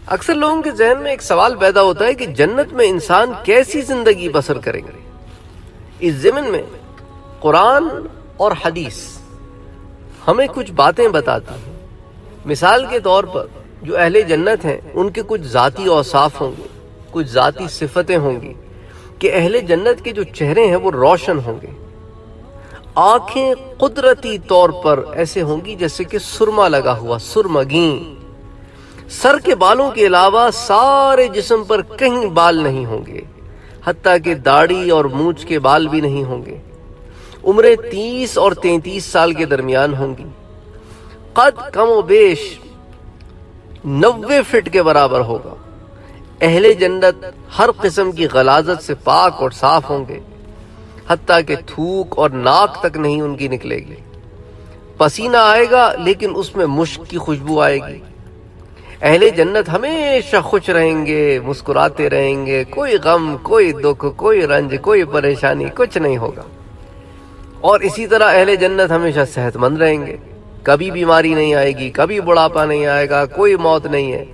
اکثر لوگوں کے ذہن میں ایک سوال پیدا ہوتا ہے کہ جنت میں انسان کیسی زندگی بسر کریں گے۔ اس ضمن میں قرآن اور حدیث ہمیں کچھ باتیں بتاتی ہیں۔ مثال کے طور پر جو اہل جنت ہیں ان کے کچھ ذاتی اوصاف ہوں گے، کچھ ذاتی صفتیں ہوں گی کہ اہل جنت کے جو چہرے ہیں وہ روشن ہوں گے، آنکھیں قدرتی طور پر ایسے ہوں گی جیسے کہ سرما لگا ہوا، سرمگیں، سر کے بالوں کے علاوہ سارے جسم پر کہیں بال نہیں ہوں گے، حتیٰ کہ داڑھی اور مونچھ کے بال بھی نہیں ہوں گے۔ عمریں 30 اور 33 سال کے درمیان ہوں گی۔ قد کم و بیش 90 فٹ کے برابر ہوگا۔ اہل جنت ہر قسم کی غلاظت سے پاک اور صاف ہوں گے، حتیٰ کہ تھوک اور ناک تک نہیں ان کی نکلے گی۔ پسینہ آئے گا لیکن اس میں مشک کی خوشبو آئے گی۔ اہل جنت ہمیشہ خوش رہیں گے، مسکراتے رہیں گے، کوئی غم، کوئی دکھ، کوئی رنج، کوئی پریشانی کچھ نہیں ہوگا۔ اور اسی طرح اہل جنت ہمیشہ صحت مند رہیں گے، کبھی بیماری نہیں آئے گی، کبھی بڑھاپا نہیں آئے گا، کوئی موت نہیں ہے۔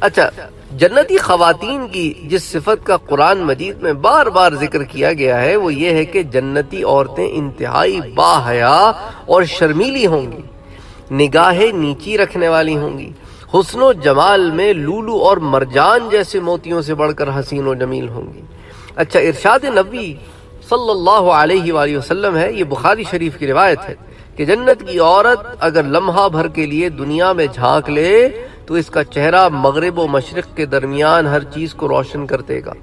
اچھا، جنتی خواتین کی جس صفت کا قرآن مجید میں بار بار ذکر کیا گیا ہے وہ یہ ہے کہ جنتی عورتیں انتہائی باحیا اور شرمیلی ہوں گی، نگاہیں نیچی رکھنے والی ہوں گی، حسن و جمال میں لولو اور مرجان جیسے موتیوں سے بڑھ کر حسین و جمیل ہوں گی۔ اچھا، ارشاد نبی صلی اللہ علیہ وآلہ وسلم ہے، یہ بخاری شریف کی روایت ہے کہ جنت کی عورت اگر لمحہ بھر کے لیے دنیا میں جھانک لے تو اس کا چہرہ مغرب و مشرق کے درمیان ہر چیز کو روشن کر دے گا،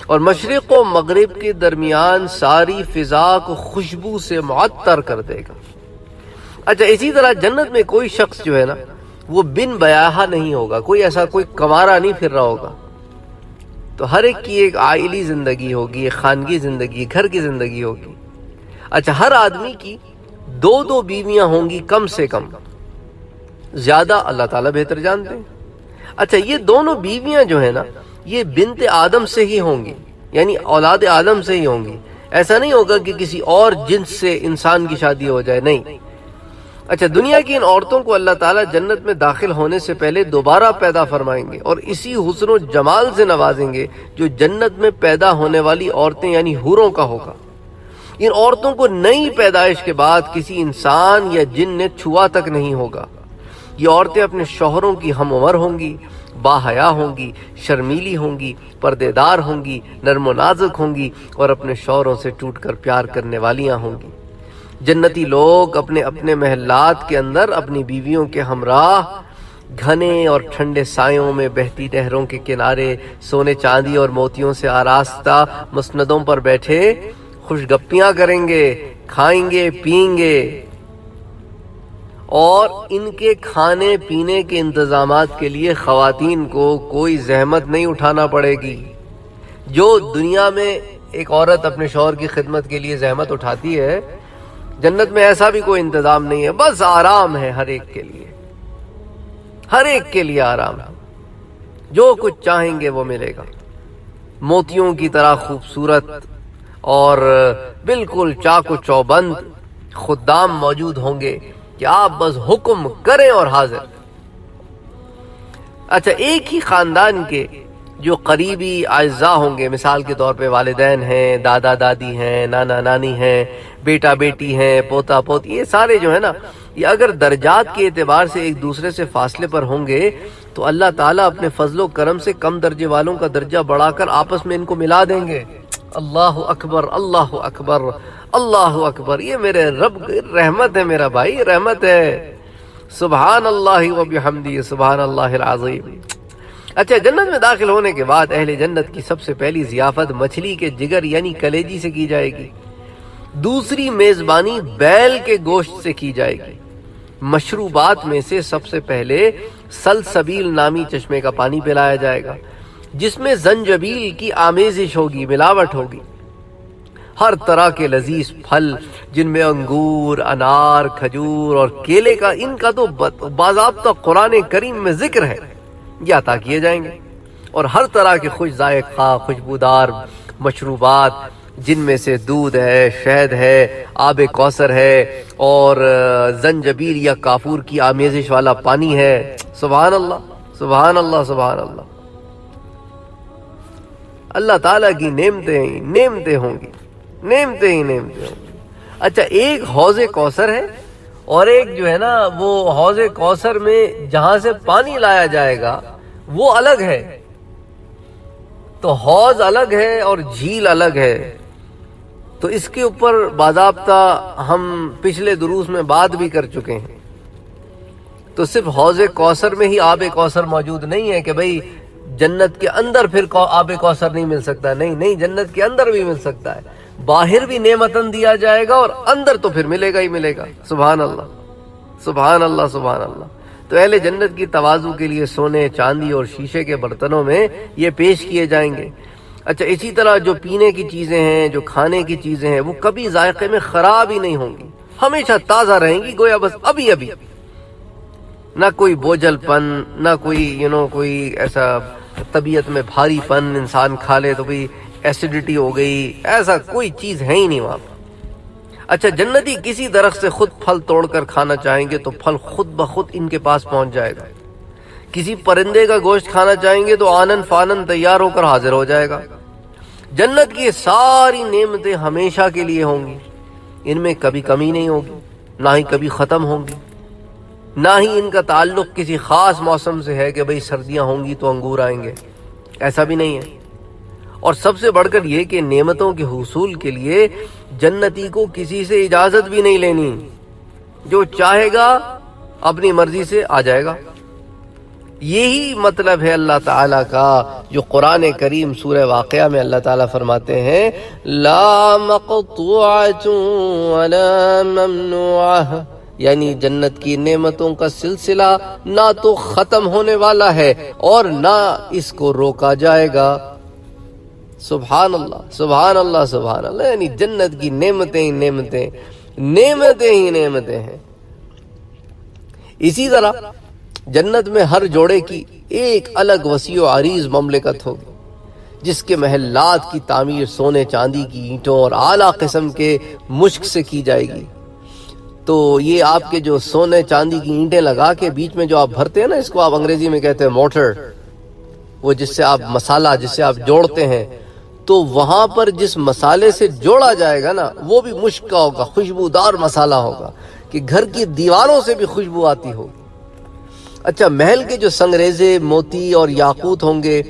اور مشرق و مغرب کے درمیان ساری فضا کو خوشبو سے معطر کر دے گا۔ اچھا، اسی طرح جنت میں کوئی شخص جو ہے نا وہ بن بیاہا نہیں ہوگا، کوئی ایسا کوئی کنوارا نہیں پھر رہا ہوگا۔ تو ہر ایک کی ایک عائلی زندگی ہوگی، ایک خانگی زندگی، گھر کی زندگی ہوگی۔ اچھا، ہر آدمی کی 2 بیویاں ہوں گی کم سے کم، زیادہ اللہ تعالیٰ بہتر جانتے ہیں۔ اچھا، یہ دونوں بیویاں جو ہیں نا یہ بنت آدم سے ہی ہوں گی، یعنی اولاد آدم سے ہی ہوں گی۔ ایسا نہیں ہوگا کہ کسی اور جنس سے انسان کی شادی ہو جائے، نہیں۔ اچھا، دنیا کی ان عورتوں کو اللہ تعالیٰ جنت میں داخل ہونے سے پہلے دوبارہ پیدا فرمائیں گے اور اسی حسن و جمال سے نوازیں گے جو جنت میں پیدا ہونے والی عورتیں یعنی حوروں کا ہوگا۔ ان عورتوں کو نئی پیدائش کے بعد کسی انسان یا جن نے چھوا تک نہیں ہوگا۔ یہ عورتیں اپنے شوہروں کی ہم عمر ہوں گی، باحیا ہوں گی، شرمیلی ہوں گی، پردے دار ہوں گی، نرم و نازک ہوں گی اور اپنے شوہروں سے ٹوٹ کر پیار کرنے والیاں ہوں گی۔ جنتی لوگ اپنے اپنے محلات کے اندر اپنی بیویوں کے ہمراہ گھنے اور ٹھنڈے سایوں میں بہتی نہروں کے کنارے سونے چاندی اور موتیوں سے آراستہ مسندوں پر بیٹھے خوش گپیاں کریں گے، کھائیں گے، پئیں گے، اور ان کے کھانے پینے کے انتظامات کے لیے خواتین کو کوئی زحمت نہیں اٹھانا پڑے گی۔ جو دنیا میں ایک عورت اپنے شوہر کی خدمت کے لیے زحمت اٹھاتی ہے، جنت میں ایسا بھی کوئی انتظام نہیں ہے، بس آرام ہے ہر ایک کے لیے، ہر ایک کے لیے آرام ہے، جو کچھ چاہیں گے وہ ملے گا۔ موتیوں کی طرح خوبصورت اور بالکل چاق و چوبند خدام موجود ہوں گے کہ آپ بس حکم کریں اور حاضر۔ اچھا، ایک ہی خاندان کے جو قریبی اعزاء ہوں گے، مثال کے طور پہ والدین ہیں، دادا دادی ہیں، نانا نانی ہیں، بیٹا بیٹی ہیں، پوتا پوتی، یہ سارے جو ہے نا یہ اگر درجات کے اعتبار سے ایک دوسرے سے فاصلے پر ہوں گے تو اللہ تعالیٰ اپنے فضل و کرم سے کم درجے والوں کا درجہ بڑھا کر آپس میں ان کو ملا دیں گے۔ اللہ اکبر، اللہ اکبر، اللہ اکبر، یہ میرے رب رحمت ہے، میرا بھائی رحمت ہے۔ سبحان اللہ و بحمدہ، سبحان اللہ العظیم۔ اچھا، جنت میں داخل ہونے کے بعد اہل جنت کی سب سے پہلی ضیافت مچھلی کے جگر یعنی کلیجی سے کی جائے گی، دوسری میزبانی بیل کے گوشت سے کی جائے گی۔ مشروبات میں سے سب سے پہلے سلسبیل نامی چشمے کا پانی پلایا جائے گا جس میں زنجبیل کی آمیزش ہوگی، ملاوٹ ہوگی۔ ہر طرح کے لذیذ پھل جن میں انگور، انار، کھجور اور کیلے کا، ان کا تو باضابطہ قرآن کریم میں ذکر ہے، یہ عطا کیے جائیں گے۔ اور ہر طرح کے خوش ذائقہ خوشبودار مشروبات جن میں سے دودھ ہے، شہد ہے، آب کوثر ہے اور زنجبیل یا کافور کی آمیزش والا پانی ہے۔ سبحان اللہ، سبحان اللہ سبحان اللہ. اللہ تعالیٰ کی نعمتیں ہی نعمتیں ہوں گی، نعمتیں ہی نعمتیں ہوں گی. اچھا، ایک حوض کوثر ہے اور ایک جو ہے نا وہ حوض کوثر میں جہاں سے پانی لایا جائے گا وہ الگ ہے. تو حوض الگ ہے اور جھیل الگ ہے. تو اس کے اوپر باضابطہ ہم پچھلے دروس میں بات بھی کر چکے ہیں. تو صرف حوض کوثر میں ہی آب کوثر موجود نہیں ہے کہ بھئی جنت کے اندر پھر آب کوثر نہیں مل سکتا. نہیں، جنت کے اندر بھی مل سکتا ہے. باہر بھی نعمتن دیا جائے گا اور اندر تو پھر ملے گا ہی ملے گا. سبحان اللہ سبحان اللہ سبحان اللہ. تو اہل جنت کی تواضع کے لیے سونے، چاندی اور شیشے کے برتنوں میں یہ پیش کیے جائیں گے. اچھا، اسی طرح جو پینے کی چیزیں ہیں، جو کھانے کی چیزیں ہیں، وہ کبھی ذائقے میں خراب ہی نہیں ہوں گی، ہمیشہ تازہ رہیں گی، گویا بس ابھی ابھی. نہ کوئی بوجھل پن، نہ کوئی کوئی ایسا طبیعت میں بھاری پن، انسان کھا لے تو بھی ایسیڈیٹی ہو گئی، ایسا کوئی چیز ہے ہی نہیں وہاں. اچھا، جنتی کسی درخت سے خود پھل توڑ کر کھانا چاہیں گے تو پھل خود بخود ان کے پاس پہنچ جائے گا. کسی پرندے کا گوشت کھانا چاہیں گے تو آنن فانن تیار ہو کر حاضر ہو جائے گا. جنت کی ساری نعمتیں ہمیشہ کے لیے ہوں گی، ان میں کبھی کمی نہیں ہوگی، نہ ہی کبھی ختم ہوں گی. نہ ہی ان کا تعلق کسی خاص موسم سے ہے کہ بھئی سردیاں ہوں گی تو انگور آئیں گے، ایسا بھی نہیں ہے. اور سب سے بڑھ کر یہ کہ نعمتوں کے حصول کے لیے جنتی کو کسی سے اجازت بھی نہیں لینی، جو چاہے گا اپنی مرضی سے آ جائے گا. یہی مطلب ہے اللہ تعالیٰ کا جو قرآن کریم سورہ واقعہ میں اللہ تعالیٰ فرماتے ہیں لا مقطوعۃ ولا ممنوعہ، یعنی جنت کی نعمتوں کا سلسلہ نہ تو ختم ہونے والا ہے اور نہ اس کو روکا جائے گا. سبحان اللہ سبحان اللہ سبحان اللہ. یعنی جنت کی نعمتیں ہی نعمتیں، نعمتیں ہی نعمتیں ہیں. اسی طرح جنت میں ہر جوڑے کی ایک الگ وسیع و عریض مملکت ہوگی، جس کے محلات کی تعمیر سونے چاندی کی اینٹوں اور اعلیٰ قسم کے مشک سے کی جائے گی. تو یہ آپ کے جو سونے چاندی کی اینٹیں لگا کے بیچ میں جو آپ بھرتے ہیں نا، اس کو آپ انگریزی میں کہتے ہیں موٹر، وہ جس سے آپ مسالہ جس سے آپ جوڑتے ہیں، تو وہاں پر جس مسالے سے جوڑا جائے گا نا وہ بھی مشک کا ہوگا، خوشبودار مسالہ ہوگا کہ گھر کی دیواروں سے بھی خوشبو آتی ہوگی. اچھا، محل کے جو سنگریزے موتی اور یاقوت ہوں گے،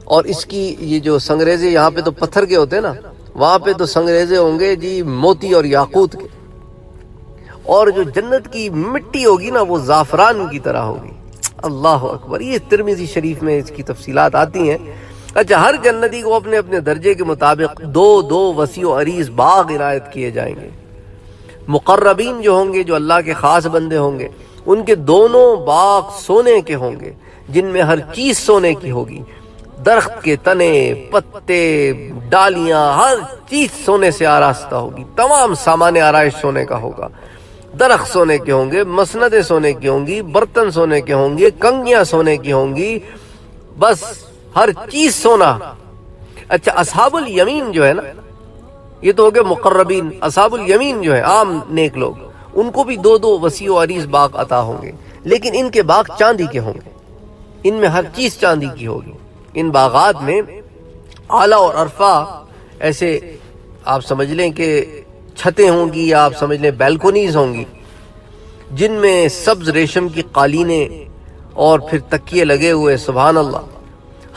اور اس کی یہ جو سنگریزے یہاں پہ تو پتھر کے ہوتے ہیں نا، وہاں پہ تو سنگریزے ہوں گے جی موتی اور یاقوت کے. اور جو جنت کی مٹی ہوگی نا وہ زعفران کی طرح ہوگی. اللہ اکبر. یہ ترمذی شریف میں اس کی تفصیلات آتی ہیں. اچھا، ہر جنتی کو اپنے اپنے درجے کے مطابق دو وسیع و عریض باغ عنایت کیے جائیں گے. مقربین جو ہوں گے، جو اللہ کے خاص بندے ہوں گے، ان کے دونوں باغ سونے کے ہوں گے، جن میں ہر چیز سونے کی ہوگی. درخت کے تنے، پتے، ڈالیاں، ہر چیز سونے سے آراستہ ہوگی. تمام سامان آرائش سونے کا ہوگا. درخت سونے کے ہوں گے، مسندیں سونے کی ہوں گی، برتن سونے کے ہوں گے، کنگیاں سونے کی ہوں گی، بس ہر چیز سونا. اچھا، اصحاب الیمین جو ہے نا، یہ تو ہو گئے مقربین. اصحاب الیمین جو ہے عام نیک لوگ، ان کو بھی دو وسیع و عریض باغ عطا ہوں گے، لیکن ان کے باغ چاندی کے ہوں گے. ان میں ہر چیز چاندی کی ہوگی. ان باغات میں اعلیٰ اور عرفہ ایسے آپ سمجھ لیں کہ چھتیں ہوں گی، یا آپ سمجھ لیں بیلکونیز ہوں گی، جن میں سبز ریشم کی قالینیں اور پھر تکیے لگے ہوئے. سبحان اللہ.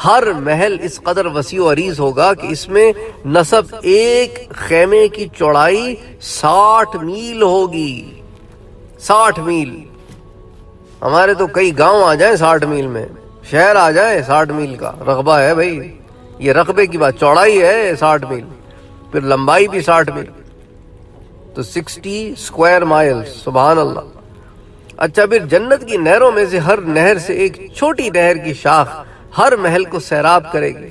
ہر محل اس قدر وسیع و عریض ہوگا کہ اس میں نصب ایک خیمے کی چوڑائی 60 میل ہوگی. 60 میل. ہمارے تو کئی گاؤں آ جائیں 60 میل میں، شہر آ جائیں 60 میل کا رقبہ ہے بھائی. یہ رقبے کی بات، چوڑائی ہے 60 میل، پھر لمبائی بھی 60 میل، تو 60 اسکوائر مائل. سبحان اللہ. اچھا، پھر جنت کی نہروں میں سے ہر نہر سے ایک چھوٹی نہر کی شاخ ہر محل کو سیراب کرے گی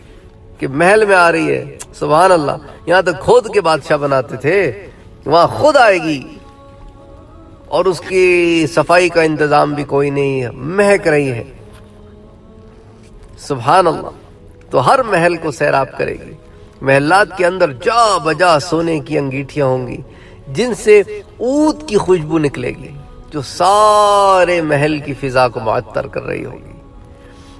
کہ محل میں آ رہی ہے. سبحان اللہ. یہاں تو کھود کے بادشاہ بناتے تھے، وہاں خود آئے گی، اور اس کی صفائی کا انتظام بھی کوئی نہیں ہے، مہک رہی ہے. سبحان اللہ. تو ہر محل کو سیراب کرے گی. محلات کے اندر جا بجا سونے کی انگیٹھیاں ہوں گی، جن سے عود کی خوشبو نکلے گی، جو سارے محل کی فضا کو معطر کر رہی ہوگی.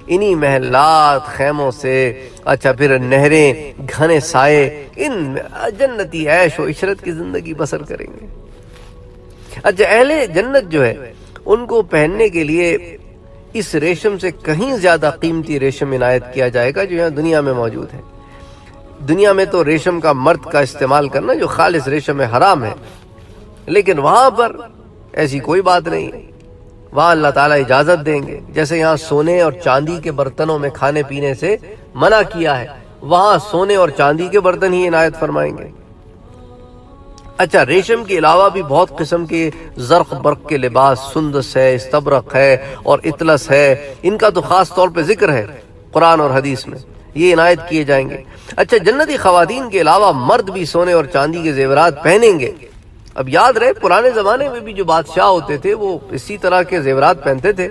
انہی محلات خیموں سے، اچھا پھر نہریں، گھنے سائے، ان جنتی عیش و عشرت کی زندگی بسر کریں گے۔ اچھا اہل جنت جو ہے ان کو پہننے کے لیے اس ریشم سے کہیں زیادہ قیمتی ریشم عنایت کیا جائے گا جو یہاں دنیا میں موجود ہے۔ دنیا میں تو ریشم کا مرد کا استعمال کرنا جو خالص ریشم ہے حرام ہے، لیکن وہاں پر ایسی کوئی بات نہیں، وہاں اللہ تعالیٰ اجازت دیں گے۔ جیسے یہاں سونے اور چاندی کے برتنوں میں کھانے پینے سے منع کیا ہے، وہاں سونے اور چاندی کے برتن ہی عنایت فرمائیں گے۔ اچھا ریشم کے علاوہ بھی بہت قسم کے زرق برق کے لباس، سندس ہے، استبرق ہے اور اطلس ہے، ان کا تو خاص طور پہ ذکر ہے قرآن اور حدیث میں، یہ عنایت کیے جائیں گے۔ اچھا جنتی خواتین کے علاوہ مرد بھی سونے اور چاندی کے زیورات پہنیں گے۔ اب یاد رہے پرانے زمانے میں بھی جو بادشاہ ہوتے تھے وہ اسی طرح کے زیورات پہنتے تھے،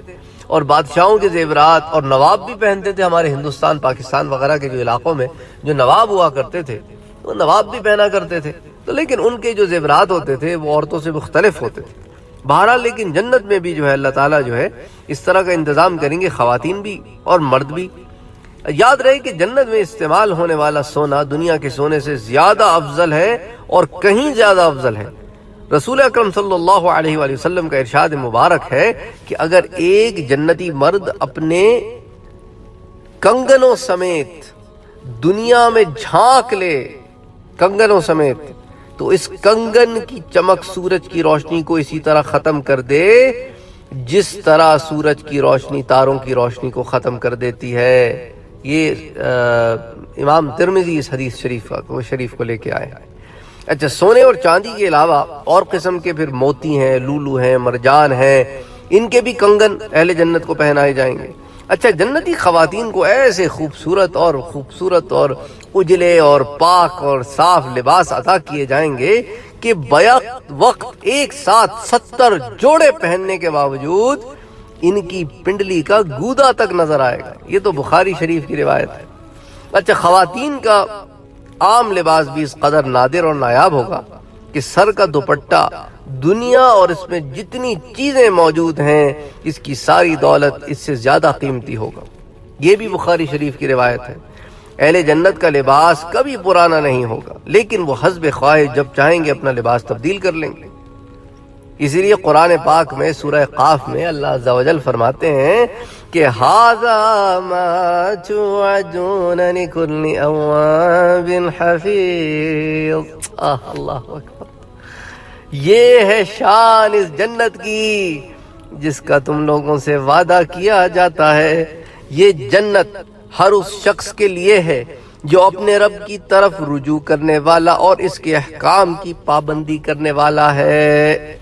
اور بادشاہوں کے زیورات اور نواب بھی پہنتے تھے۔ ہمارے ہندوستان، پاکستان وغیرہ کے جو علاقوں میں جو نواب ہوا کرتے تھے وہ نواب بھی پہنا کرتے تھے، تو لیکن ان کے جو زیورات ہوتے تھے وہ عورتوں سے مختلف ہوتے تھے۔ بہرحال لیکن جنت میں بھی جو ہے اللہ تعالیٰ جو ہے اس طرح کا انتظام کریں گے، خواتین بھی اور مرد بھی۔ یاد رہے کہ جنت میں استعمال ہونے والا سونا دنیا کے سونے سے زیادہ افضل ہے اور کہیں زیادہ افضل ہے۔ رسول اکرم صلی اللہ علیہ وآلہ وسلم کا ارشاد مبارک ہے کہ اگر ایک جنتی مرد اپنے کنگنوں سمیت دنیا میں جھانک لے، کنگنوں سمیت، تو اس کنگن کی چمک سورج کی روشنی کو اسی طرح ختم کر دے جس طرح سورج کی روشنی تاروں کی روشنی کو ختم کر دیتی ہے۔ یہ امام ترمذی اس حدیث شریف کو لے کے آئے ہیں۔ اچھا سونے اور چاندی کے علاوہ اور قسم کے پھر موتی ہیں، لولو ہیں، مرجان ہیں، ان کے بھی کنگن اہل جنت کو پہنائے جائیں گے۔ اچھا جنتی خواتین کو ایسے خوبصورت اور اجلے اور پاک اور صاف لباس عطا کیے جائیں گے کہ بیک وقت ایک ساتھ 70 جوڑے پہننے کے باوجود ان کی پنڈلی کا گودا تک نظر آئے گا۔ یہ تو بخاری شریف کی روایت ہے۔ اچھا خواتین کا عام لباس بھی اس قدر نادر اور نایاب ہوگا کہ سر کا دوپٹہ دنیا اور اس میں جتنی چیزیں موجود ہیں اس کی ساری دولت اس سے زیادہ قیمتی ہوگا۔ یہ بھی بخاری شریف کی روایت ہے۔ اہل جنت کا لباس کبھی پرانا نہیں ہوگا، لیکن وہ حسب خواہش جب چاہیں گے اپنا لباس تبدیل کر لیں گے۔ اسی لیے قرآن پاک میں سورہ قاف میں اللہ عز و جل فرماتے ہیں کہ ھذا ما توعدون لکل اواب حفیظ۔ اللہ اکبر، یہ ہے شان اس جنت کی جس کا تم لوگوں سے وعدہ کیا جاتا ہے۔ یہ جنت ہر اس شخص کے لیے ہے جو اپنے رب کی طرف رجوع کرنے والا اور اس کے احکام کی پابندی کرنے والا ہے۔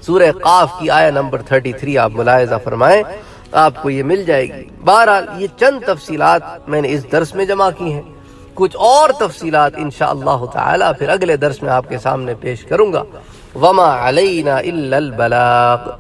سورہ قاف کی آیہ نمبر 33 آپ ملاحظہ فرمائیں، آپ کو یہ مل جائے گی۔ بہرحال یہ چند تفصیلات میں نے اس درس میں جمع کی ہیں، کچھ اور تفصیلات انشاءاللہ تعالی پھر اگلے درس میں آپ کے سامنے پیش کروں گا۔ وما علینا الا البلاغ۔